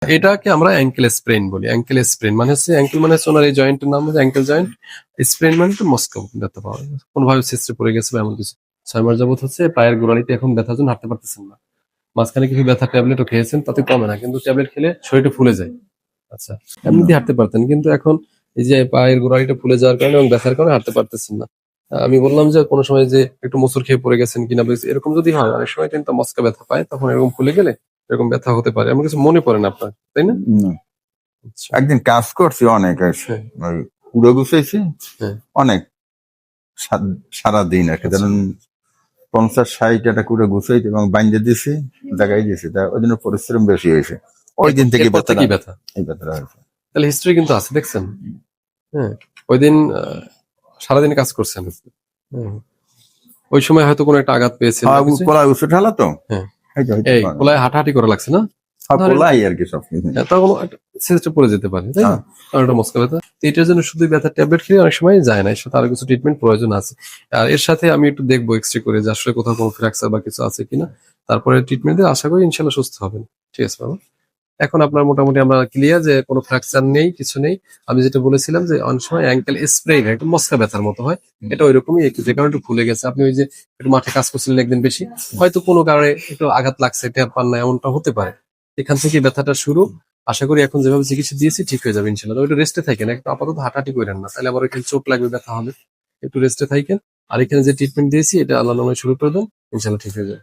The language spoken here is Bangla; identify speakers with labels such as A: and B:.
A: এটাকে আমরা অ্যাঙ্কেল স্প্রেন বলি। অ্যাঙ্কেল স্প্রেন মানে হচ্ছে অ্যাঙ্কেল মানে হচ্ছে ওনার এই জয়েন্টের নাম হচ্ছে অ্যাঙ্কেল জয়েন্ট। স্প্রেন মানে তো মস্কা ব্যথা পাওয়া যায়, কোনোভাবে ছেঁচড়ে পড়ে গেছে বা এমন কিছু। 6 মাস যাবত হচ্ছে পায়ের গোড়ালিতে এখন ব্যথার জন্য হাঁটতে পারতেছেন না। মাঝখানে কিছু ব্যথার ট্যাবলেটও খেয়েছেন, তাতে কমে না, কিন্তু ট্যাবলেট খেলে শরীরটা ফুলে যায়। আচ্ছা, এমনিতে হাঁটতে পারতেন, কিন্তু এখন এই যে পায়ের গোড়ালিটা ফুলে যাওয়ার কারণে এবং ব্যথার কারণে হাঁটতে পারতেছেন না। আমি বললাম যে কোনো সময় যে একটু মোচড় খেয়ে পড়ে গেছেন কিনা, বা এরকম যদি হয়, অনেক সময় কিন্তু মস্কা ব্যথা পায়, তখন এরকম ফুলে গেলে এরকম ব্যথা হতে পারে। এমন কিছু মনে পড়ে না আপনার, তাই না?
B: না।
A: আচ্ছা।
B: একদিন কাজ করছি অনেক
A: হ্যাঁ,
B: ওই কুড়ো গুছাইছি
A: হ্যাঁ।
B: অনেক সারাদিন আর কি,
A: আচ্ছা।
B: ধরুন 50-60 একটা কুড়ো গুছাইছি এবং বাইন্ধে দিছি, জায়গায় দিছি, তা ওই জন্য পরিশ্রম বেশি হয়েছে। ওই দিন থেকে
A: এরপর থেকেই ব্যথা।
B: এই ব্যথাটা হয়েছে।
A: তাহলে হিস্ট্রি কিন্তু আছে, দেখছেন? হ্যাঁ, ওই দিন সারাদিন কাজ করছেন। হ্যাঁ, ওই সময় হয়তো কোনো একটা আঘাত পেয়েছেন বা কিছু।
B: কোলায় উঁচু ঢালা তো,
A: হ্যাঁ,
B: হয়তো
A: এই কোলায় হাঁটাহাঁটি করা লাগছে না? ধরেন
B: কোলাই আর কি সব কিছু।
A: তখন একটা ছেঁচড়ে পড়ে যেতে পারে, তাই না? কারণ এটা মস্কা ব্যথা। তো এটার জন্য শুধু ব্যথার ট্যাবলেট খেলে অনেক সময় যায় না, এর সাথে আরো কিছু ট্রিটমেন্ট প্রয়োজন আছে। আর এর সাথে আমি একটু দেখবো এক্সরে করে যে আসলে কোথাও কোনো ফ্র্যাকচার বা কিছু আছে কিনা। তারপরে ট্রিটমেন্ট দিয়ে আশা করি ইনশাল্লাহ সুস্থ হবেন। ঠিক আছে বাবা? এখন আপনার মোটামুটি আমরা ক্লিয়ার যে কোনো ফ্র্যাকচার নেই, কিছু নেই। আমি যেটা বলেছিলাম যে অনেক সময় অ্যাঙ্কেল স্প্রেইন একটু মস্কা ব্যথার মতো হয়, এটা ওইরকমই, একটু যে কারণে একটু ফুলে গেছে। আপনি ওই যে একটু মাঠে কাজ করছিলেন একদিন বেশি, হয়তো কোনো কারণে একটু আঘাত লাগছে, টের পান না, এমনটা হতে পারে। এখান থেকে ব্যথাটা শুরু। আশা করি এখন যেভাবে চিকিৎসা দিয়েছি ঠিক হয়ে যাবে ইনশাল্লাহ। ওইটা রেস্টে থাকেন, একটু আপাতত হাঁটাহাঁটি করেন না, তাহলে আবার ওইখানে চোট লাগবে, ব্যথা হবে। একটু রেস্টে থাকেন। আর এখানে যে ট্রিটমেন্ট দিয়েছি এটা আল্লাহ নামে শুরু করে দেন, ইনশাল্লাহ ঠিক হয়ে যাবে।